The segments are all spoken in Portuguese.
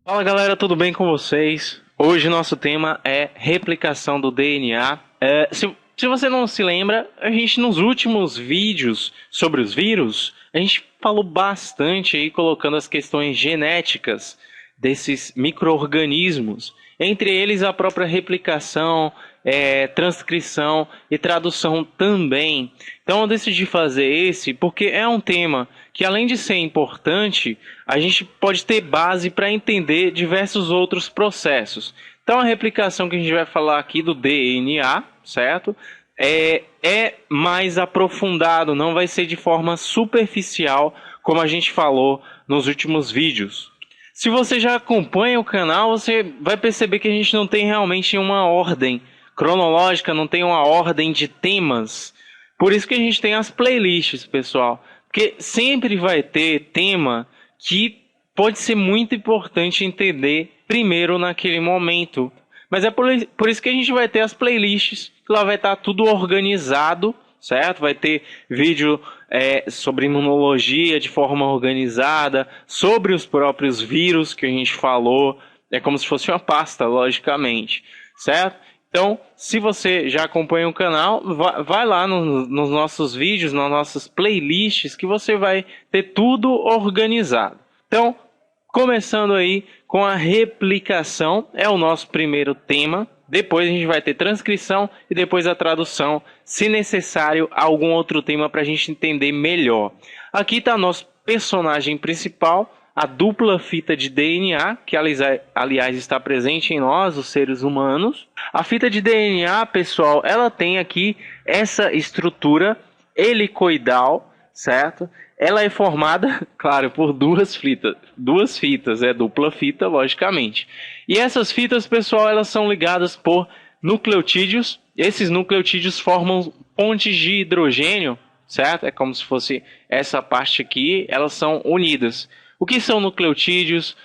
Fala galera, tudo bem com vocês? Hoje nosso tema é replicação do DNA. Se você não se lembra, a gente nos últimos vídeos sobre os vírus, a gente falou bastante aí colocando as questões genéticas desses micro-organismos, entre eles a própria replicação, transcrição e tradução também. Então eu decidi fazer esse porque é um tema que, além de ser importante, a gente pode ter base para entender diversos outros processos. Então a replicação que a gente vai falar aqui do DNA, certo? É mais aprofundado, não vai ser de forma superficial como a gente falou nos últimos vídeos. Se você já acompanha o canal, você vai perceber que a gente não tem realmente uma ordem cronológica, não tem uma ordem de temas. Por isso que a gente tem as playlists, pessoal. Porque sempre vai ter tema que pode ser muito importante entender primeiro naquele momento. Mas é por isso que a gente vai ter as playlists, que lá vai estar tudo organizado, certo? Vai ter vídeo sobre imunologia de forma organizada, sobre os próprios vírus que a gente falou. É como se fosse uma pasta, logicamente, certo? Então, se você já acompanha o canal, vai lá nos nossos vídeos, nas nossas playlists, que você vai ter tudo organizado. Então, começando aí com a replicação, é o nosso primeiro tema. Depois a gente vai ter transcrição e depois a tradução, se necessário, algum outro tema para a gente entender melhor. Aqui está nosso personagem principal, a dupla fita de DNA, que aliás está presente em nós, os seres humanos. A fita de DNA, pessoal, ela tem aqui essa estrutura helicoidal, certo? Ela é formada, claro, por duas fitas, é dupla fita, logicamente. E essas fitas, pessoal, elas são ligadas por nucleotídeos. Esses nucleotídeos formam pontes de hidrogênio, certo? É como se fosse essa parte aqui, elas são unidas. O que são nucleotídeos?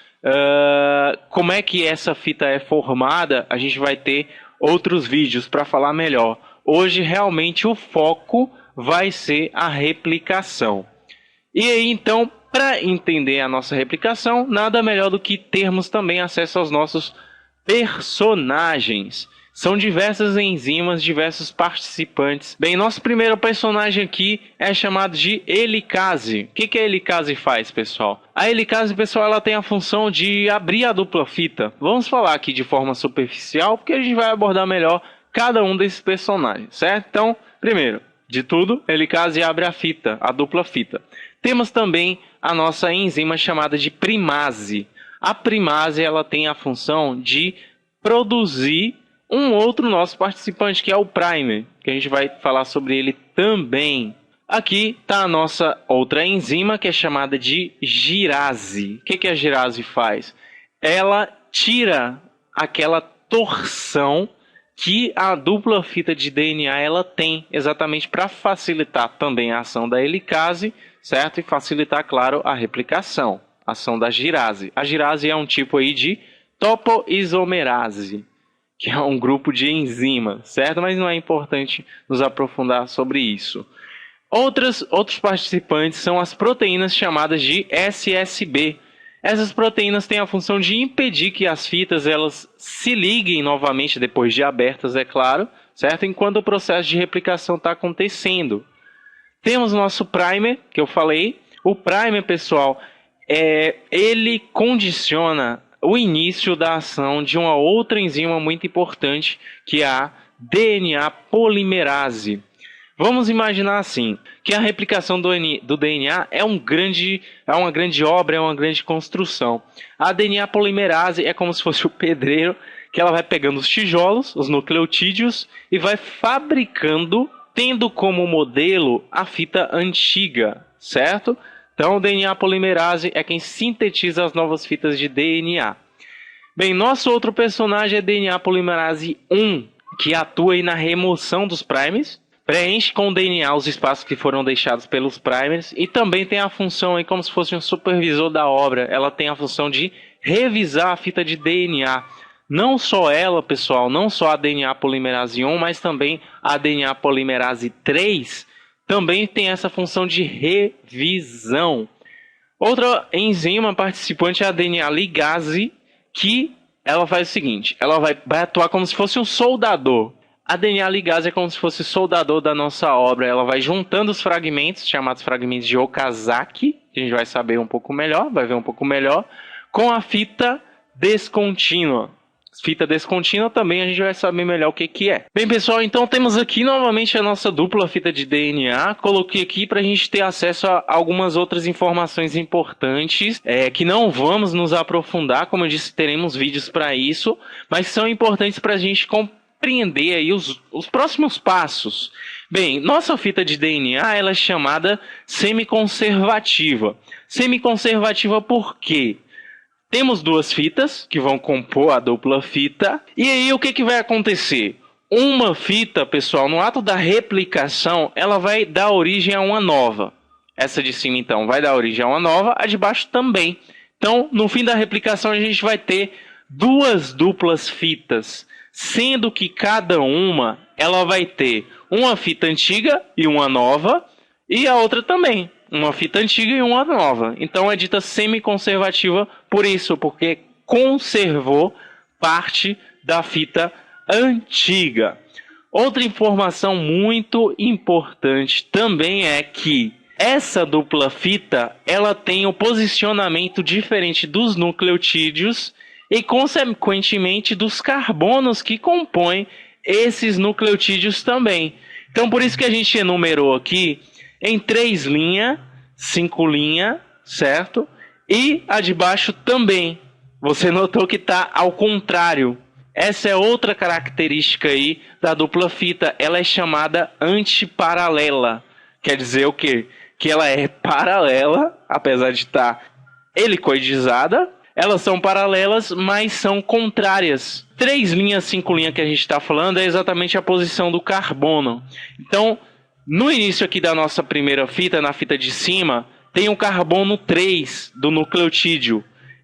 Como é que essa fita é formada? A gente vai ter outros vídeos para falar melhor. Hoje, realmente, o foco vai ser a replicação. E aí, então, para entender a nossa replicação, nada melhor do que termos também acesso aos nossos personagens. São diversas enzimas, diversos participantes. Bem, nosso primeiro personagem aqui é chamado de helicase. O que a helicase faz, pessoal? A helicase, pessoal, ela tem a função de abrir a dupla fita. Vamos falar aqui de forma superficial, porque a gente vai abordar melhor cada um desses personagens, certo? Então, primeiro de tudo, a helicase abre a fita, a dupla fita. Temos também a nossa enzima chamada de primase. A primase, ela tem a função de produzir um outro nosso participante, que é o primer, que a gente vai falar sobre ele também. Aqui está a nossa outra enzima, que é chamada de girase. O que a girase faz? Ela tira aquela torção que a dupla fita de DNA ela tem, exatamente para facilitar também a ação da helicase, certo? E facilitar, claro, a replicação, a ação da girase. A girase é um tipo aí de topoisomerase, que é um grupo de enzimas, certo? Mas não é importante nos aprofundar sobre isso. Outros participantes são as proteínas chamadas de SSB. Essas proteínas têm a função de impedir que as fitas elas se liguem novamente depois de abertas, é claro, certo? Enquanto o processo de replicação está acontecendo. Temos o nosso primer, que eu falei. O primer, pessoal, ele condiciona o início da ação de uma outra enzima muito importante, que é a DNA polimerase. Vamos imaginar assim, que a replicação do DNA é uma grande obra, é uma grande construção. A DNA polimerase é como se fosse o pedreiro, que ela vai pegando os tijolos, os nucleotídeos, e vai fabricando, tendo como modelo a fita antiga, certo? Então, o DNA polimerase é quem sintetiza as novas fitas de DNA. Bem, nosso outro personagem é DNA polimerase 1, que atua aí na remoção dos primers, preenche com o DNA os espaços que foram deixados pelos primers e também tem a função aí como se fosse um supervisor da obra. Ela tem a função de revisar a fita de DNA. Não só ela, pessoal, não só a DNA polimerase 1, mas também a DNA polimerase 3 também tem essa função de revisão. Outra enzima participante é a DNA ligase. que ela faz o seguinte, ela vai atuar como se fosse um soldador. A DNA ligase é como se fosse soldador da nossa obra. Ela vai juntando os fragmentos, chamados fragmentos de Okazaki, que a gente vai saber um pouco melhor, vai ver um pouco melhor, com a fita descontínua. Fita descontínua também a gente vai saber melhor o que é. Bem, pessoal, então temos aqui novamente a nossa dupla fita de DNA. Coloquei aqui para a gente ter acesso a algumas outras informações importantes, que não vamos nos aprofundar, como eu disse, teremos vídeos para isso, mas são importantes para a gente compreender aí os próximos passos. Bem, nossa fita de DNA ela é chamada semiconservativa. Semiconservativa por quê? Temos duas fitas que vão compor a dupla fita. E aí o que vai acontecer? Uma fita, pessoal, no ato da replicação, ela vai dar origem a uma nova. Essa de cima, então, vai dar origem a uma nova, a de baixo também. Então, no fim da replicação, a gente vai ter duas duplas fitas, sendo que cada uma ela vai ter uma fita antiga e uma nova, e a outra também. Uma fita antiga e uma nova. Então é dita semi-conservativa por isso, porque conservou parte da fita antiga. Outra informação muito importante também é que essa dupla fita ela tem um posicionamento diferente dos nucleotídeos e, consequentemente, dos carbonos que compõem esses nucleotídeos também. Então, por isso que a gente enumerou aqui em 3 linhas, 5 linhas, certo? E a de baixo também. Você notou que está ao contrário. Essa é outra característica aí da dupla fita. Ela é chamada antiparalela. Quer dizer o quê? Que ela é paralela, apesar de estar helicoidizada. Elas são paralelas, mas são contrárias. 3 linhas, 5 linhas que a gente está falando é exatamente a posição do carbono. Então, no início aqui da nossa primeira fita, na fita de cima, tem o carbono 3 do nucleotídeo.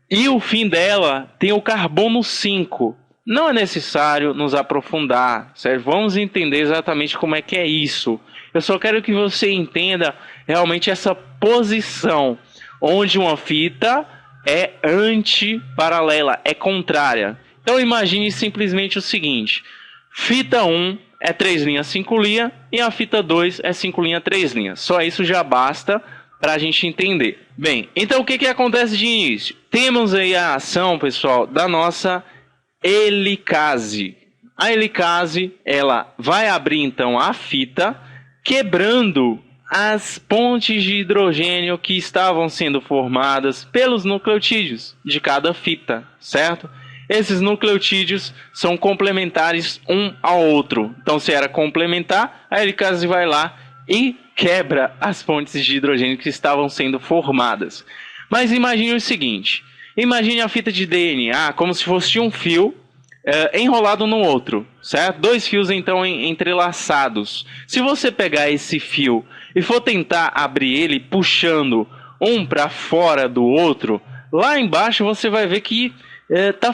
E o fim dela tem o carbono 5. Não é necessário nos aprofundar, certo? Vamos entender exatamente como é que é isso. Eu só quero que você entenda realmente essa posição, onde uma fita é antiparalela, é contrária. Então imagine simplesmente o seguinte, fita 1 é 3 linhas, 5 linhas, e a fita 2 é 5 linhas, 3 linhas. Só isso já basta para a gente entender. Bem, então o que acontece de início? Temos aí a ação, pessoal, da nossa helicase. A helicase, ela vai abrir então a fita, quebrando as pontes de hidrogênio que estavam sendo formadas pelos nucleotídeos de cada fita, certo? Esses nucleotídeos são complementares um ao outro. Então, se era complementar, a helicase vai lá e quebra as pontes de hidrogênio que estavam sendo formadas. Mas imagine o seguinte, imagine a fita de DNA como se fosse um fio enrolado no outro, certo? 2 fios então entrelaçados. Se você pegar esse fio e for tentar abrir ele puxando um para fora do outro, lá embaixo você vai ver que tá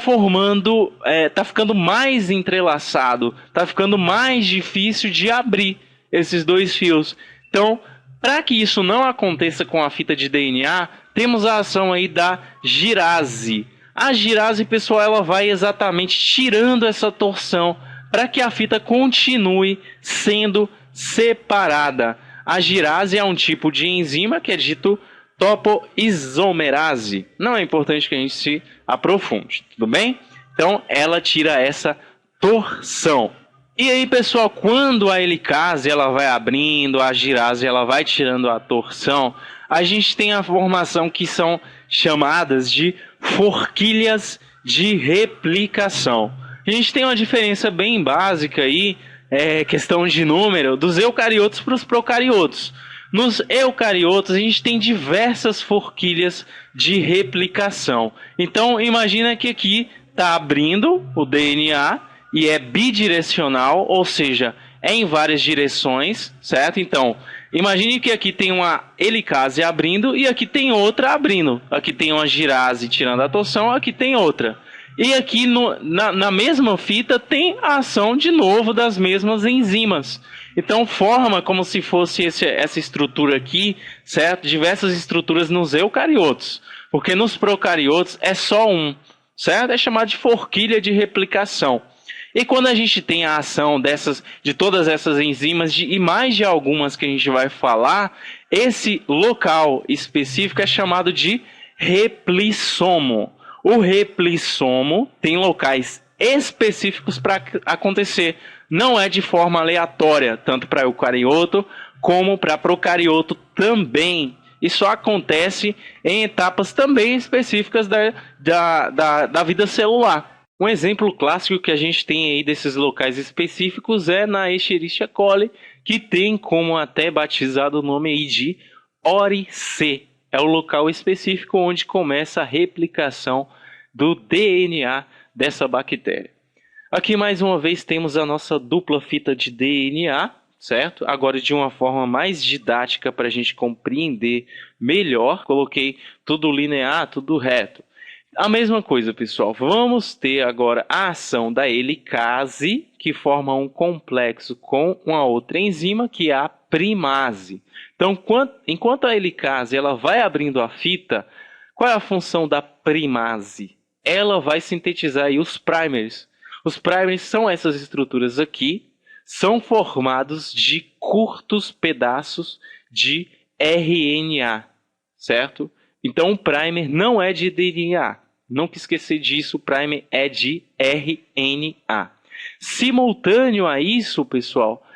ficando mais entrelaçado, tá ficando mais difícil de abrir esses 2 fios. Então, para que isso não aconteça com a fita de DNA, temos a ação aí da girase. A girase, pessoal, ela vai exatamente tirando essa torção para que a fita continue sendo separada. A girase é um tipo de enzima que é dito topoisomerase. Não é importante que a gente se aprofunde, tudo bem? Então, ela tira essa torção. E aí, pessoal, quando a helicase ela vai abrindo, a girase ela vai tirando a torção, a gente tem a formação que são chamadas de forquilhas de replicação. A gente tem uma diferença bem básica aí, questão de número, dos eucariotos para os procariotos. Nos eucariotos, a gente tem diversas forquilhas de replicação. Então, imagina que aqui está abrindo o DNA e é bidirecional, ou seja, é em várias direções, certo? Então, imagine que aqui tem uma helicase abrindo e aqui tem outra abrindo. Aqui tem uma girase tirando a torção, aqui tem outra. E aqui na mesma fita tem a ação de novo das mesmas enzimas. Então forma como se fosse essa estrutura aqui, certo? Diversas estruturas nos eucariotos. Porque nos procariotos é só um. certo? É chamado de forquilha de replicação. E quando a gente tem a ação de todas essas enzimas e mais de algumas que a gente vai falar, esse local específico é chamado de replissomo. O replissomo tem locais específicos para acontecer. Não é de forma aleatória, tanto para eucarioto como para procarioto também. Isso acontece em etapas também específicas da vida celular. Um exemplo clássico que a gente tem aí desses locais específicos é na Escherichia coli, que tem como até batizado o nome aí de ORI-C. É o local específico onde começa a replicação do DNA dessa bactéria. Aqui mais uma vez temos a nossa dupla fita de DNA, certo? Agora de uma forma mais didática para a gente compreender melhor. Coloquei tudo linear, tudo reto. A mesma coisa, pessoal. Vamos ter agora a ação da helicase, que forma um complexo com uma outra enzima, que é a primase. Então, enquanto a helicase ela vai abrindo a fita, qual é a função da primase? Ela vai sintetizar aí os primers. Os primers são essas estruturas aqui, são formados de curtos pedaços de RNA, certo? Então, o primer não é de DNA. Nunca esquecer disso, o primer é de RNA. Simultâneo a isso, pessoal,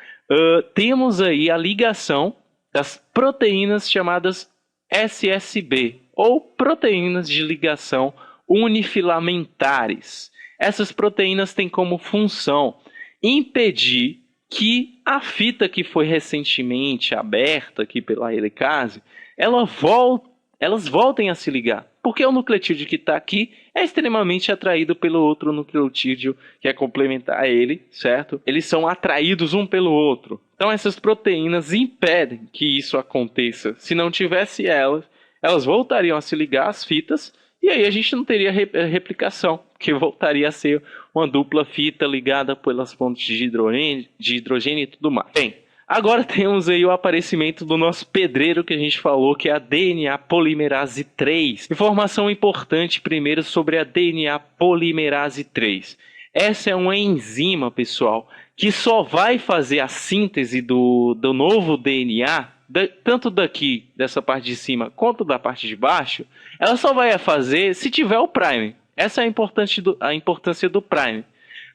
temos aí a ligação das proteínas chamadas SSB, ou proteínas de ligação unifilamentares. Essas proteínas têm como função impedir que a fita que foi recentemente aberta aqui pela helicase, elas voltem a se ligar. Porque o nucleotídeo que está aqui é extremamente atraído pelo outro nucleotídeo que é complementar a ele, certo? Eles são atraídos um pelo outro. Então essas proteínas impedem que isso aconteça. Se não tivesse elas voltariam a se ligar às fitas e aí a gente não teria replicação, que voltaria a ser uma dupla fita ligada pelas pontes de hidrogênio e tudo mais. Bem, agora temos aí o aparecimento do nosso pedreiro que a gente falou, que é a DNA polimerase 3. Informação importante primeiro sobre a DNA polimerase 3. Essa é uma enzima, pessoal, que só vai fazer a síntese do novo DNA, tanto daqui, dessa parte de cima, quanto da parte de baixo, ela só vai fazer se tiver o primer. Essa é a importância do primer,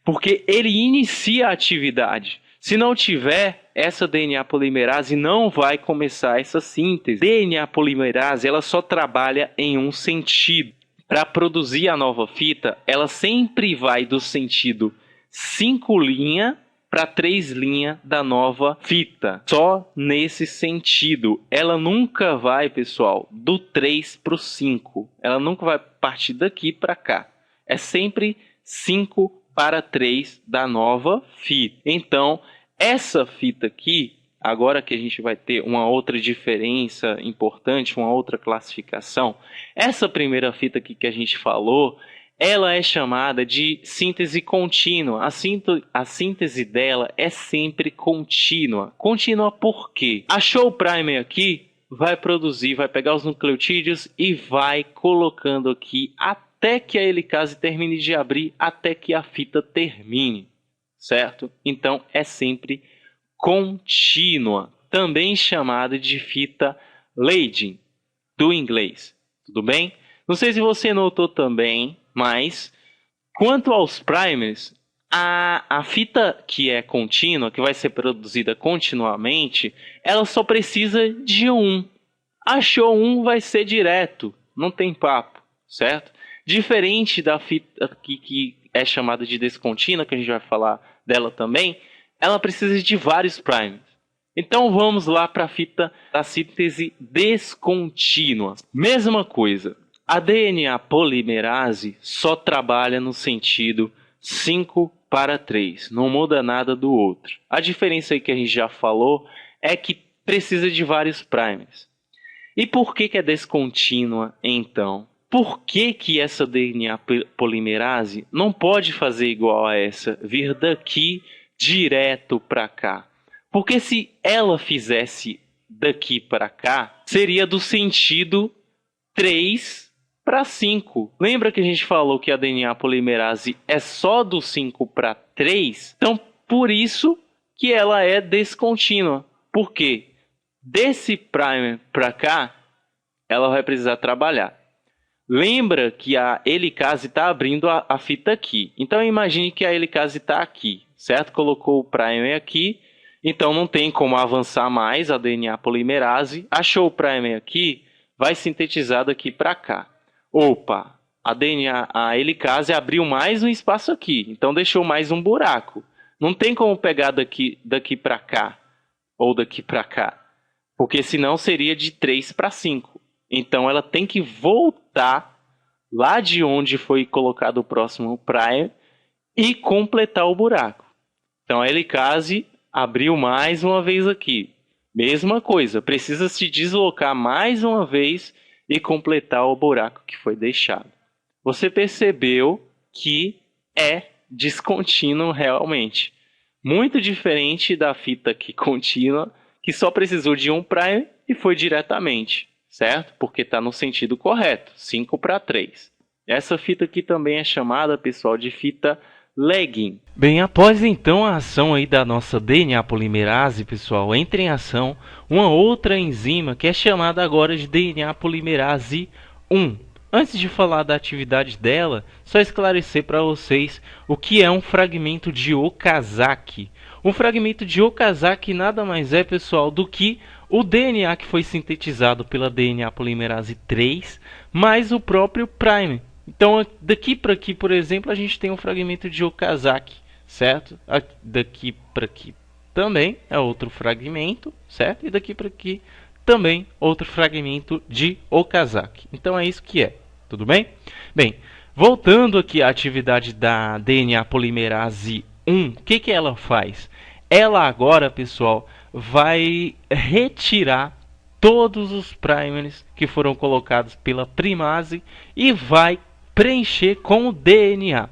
porque ele inicia a atividade. Se não tiver, essa DNA polimerase não vai começar ' síntese. DNA polimerase ela só trabalha em um sentido. Para produzir a nova fita, ela sempre vai do sentido 5' para 3' da nova fita. Só nesse sentido. Ela nunca vai, pessoal, do 3 para o 5. Ela nunca vai partir daqui para cá. É sempre 5 para 3 da nova fita. Então, essa fita aqui, agora que a gente vai ter uma outra diferença importante, uma outra classificação, essa primeira fita aqui que a gente falou, ela é chamada de síntese contínua. A síntese dela é sempre contínua. Contínua por quê? Achou o primer aqui, vai produzir, vai pegar os nucleotídeos e vai colocando aqui até que a helicase termine de abrir, até que a fita termine, certo? Então é sempre contínua, também chamada de fita leading, do inglês, tudo bem? Não sei se você notou também, mas quanto aos primers, a fita que é contínua, que vai ser produzida continuamente, ela só precisa de um. Achou um, vai ser direto, não tem papo, certo? Diferente da fita que é chamada de descontínua, que a gente vai falar dela também, ela precisa de vários primers. Então vamos lá para a fita da síntese descontínua. Mesma coisa. A DNA polimerase só trabalha no sentido 5 para 3, não muda nada do outro. A diferença aí que a gente já falou é que precisa de vários primers. E por que é descontínua então? Por que essa DNA polimerase não pode fazer igual a essa, vir daqui direto para cá? Porque se ela fizesse daqui para cá, seria do sentido 3 para 5. Lembra que a gente falou que a DNA polimerase é só do 5 para 3? Então, por isso que ela é descontínua. Por quê? Desse primer para cá, ela vai precisar trabalhar. Lembra que a helicase está abrindo a fita aqui. Então, imagine que a helicase está aqui, certo? Colocou o primer aqui, então não tem como avançar mais a DNA polimerase. Achou o primer aqui, vai sintetizar daqui para cá. Opa, a helicase abriu mais um espaço aqui, então deixou mais um buraco. Não tem como pegar daqui para cá ou daqui para cá, porque senão seria de 3 para 5. Então ela tem que voltar lá de onde foi colocado o próximo primer e completar o buraco. Então a helicase abriu mais uma vez aqui. Mesma coisa, precisa se deslocar mais uma vez e completar o buraco que foi deixado. Você percebeu que é descontínuo realmente. Muito diferente da fita aqui contínua, que só precisou de um primer e foi diretamente, certo? Porque está no sentido correto, 5 para 3. Essa fita aqui também é chamada, pessoal, de fita lagging. Bem, após então a ação aí da nossa DNA polimerase, pessoal, entra em ação uma outra enzima que é chamada agora de DNA polimerase 1. Antes de falar da atividade dela, só esclarecer para vocês o que é um fragmento de Okazaki. Um fragmento de Okazaki nada mais é, pessoal, do que o DNA que foi sintetizado pela DNA polimerase 3, mais o próprio primer. Então, daqui para aqui, por exemplo, a gente tem um fragmento de Okazaki, certo? Daqui para aqui também é outro fragmento, certo? E daqui para aqui também outro fragmento de Okazaki. Então, é isso que é, tudo bem? Bem, voltando aqui à atividade da DNA polimerase 1, o que ela faz? Ela agora, pessoal, vai retirar todos os primers que foram colocados pela primase e vai preencher com o DNA.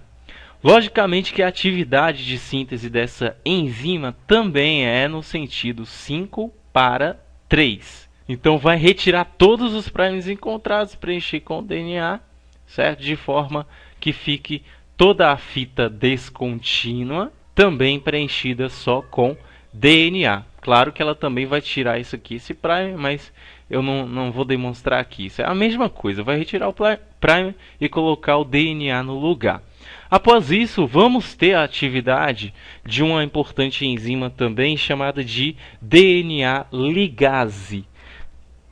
Logicamente que a atividade de síntese dessa enzima também é no sentido 5 para 3. Então vai retirar todos os primers encontrados, preencher com o DNA, certo? De forma que fique toda a fita descontínua também preenchida só com DNA. Claro que ela também vai tirar isso aqui, esse primer, mas eu não vou demonstrar aqui. Isso é a mesma coisa, vai retirar o primer e colocar o DNA no lugar. Após isso, vamos ter a atividade de uma importante enzima também chamada de DNA ligase.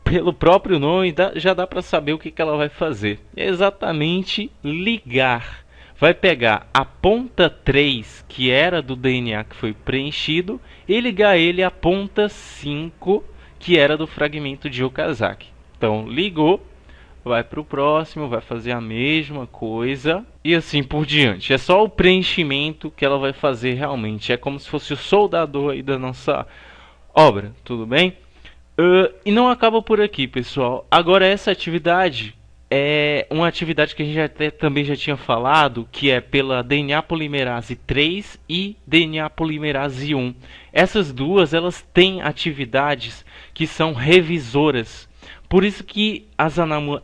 Pelo próprio nome, já dá para saber o que ela vai fazer. É exatamente ligar. Vai pegar a ponta 3, que era do DNA que foi preenchido, e ligar ele à ponta 5, que era do fragmento de Okazaki. Então, ligou, vai para o próximo, vai fazer a mesma coisa, e assim por diante. É só o preenchimento que ela vai fazer realmente. É como se fosse o soldador aí da nossa obra, tudo bem? E não acaba por aqui, pessoal. Agora essa atividade é uma atividade que a gente também já tinha falado, que é pela DNA polimerase 3 e DNA polimerase 1. Essas duas, elas têm atividades que são revisoras. Por isso que as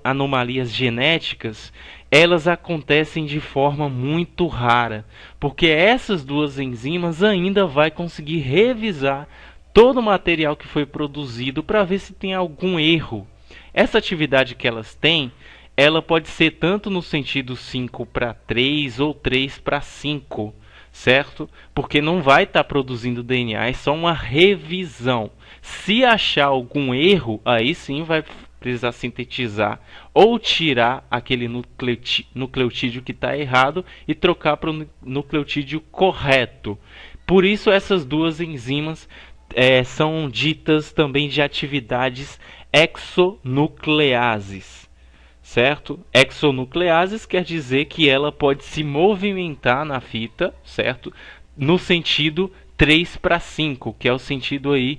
anomalias genéticas, elas acontecem de forma muito rara, porque essas duas enzimas ainda vai conseguir revisar todo o material que foi produzido para ver se tem algum erro. Essa atividade que elas têm, ela pode ser tanto no sentido 5 para 3 ou 3 para 5, certo? Porque não vai estar produzindo DNA, é só uma revisão. Se achar algum erro, aí sim vai precisar sintetizar ou tirar aquele nucleotídeo que está errado e trocar para o nucleotídeo correto. Por isso essas duas enzimas são ditas também de atividades exonucleases, certo? Exonucleases quer dizer que ela pode se movimentar na fita, certo? No sentido 3 para 5, que é o sentido aí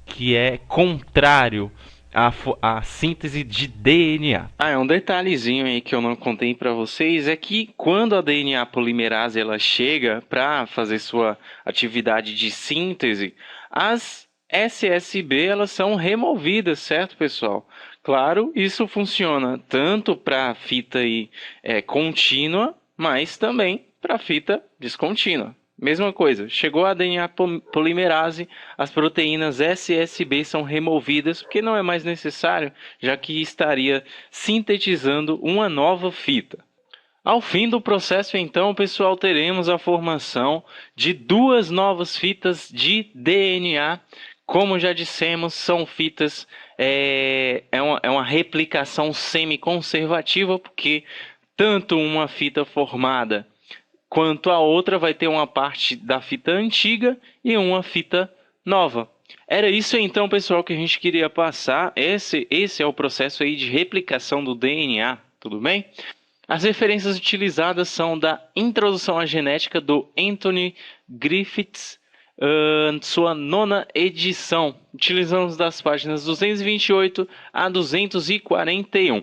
que é contrário a síntese de DNA. É um detalhezinho aí que eu não contei para vocês, é que quando a DNA polimerase ela chega para fazer sua atividade de síntese, as SSB elas são removidas, certo, pessoal? Claro, isso funciona tanto para fita aí, contínua, mas também para fita descontínua. Mesma coisa, chegou a DNA polimerase, as proteínas SSB são removidas porque não é mais necessário, já que estaria sintetizando uma nova fita. Ao fim do processo, então, pessoal, teremos a formação de duas novas fitas de DNA. Como já dissemos, são fitas, é uma replicação semi-conservativa, porque tanto uma fita formada quanto a outra vai ter uma parte da fita antiga e uma fita nova. Era isso então, pessoal, que a gente queria passar. Esse é o processo aí de replicação do DNA, tudo bem? As referências utilizadas são da Introdução à Genética do Anthony Griffiths, sua nona edição. Utilizamos das páginas 228 a 241.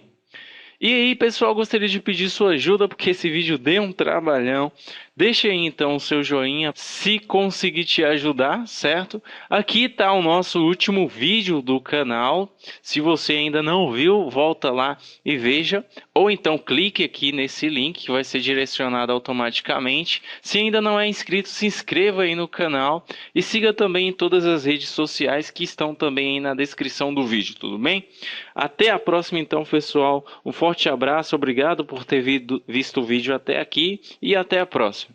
E aí, pessoal, gostaria de pedir sua ajuda, porque esse vídeo deu um trabalhão. Deixa aí então o seu joinha, se conseguir te ajudar, certo? Aqui está o nosso último vídeo do canal. Se você ainda não viu, volta lá e veja. Ou então clique aqui nesse link que vai ser direcionado automaticamente. Se ainda não é inscrito, se inscreva aí no canal. E siga também em todas as redes sociais que estão também aí na descrição do vídeo, tudo bem? Até a próxima então, pessoal. Um forte abraço, obrigado por ter visto o vídeo até aqui e até a próxima.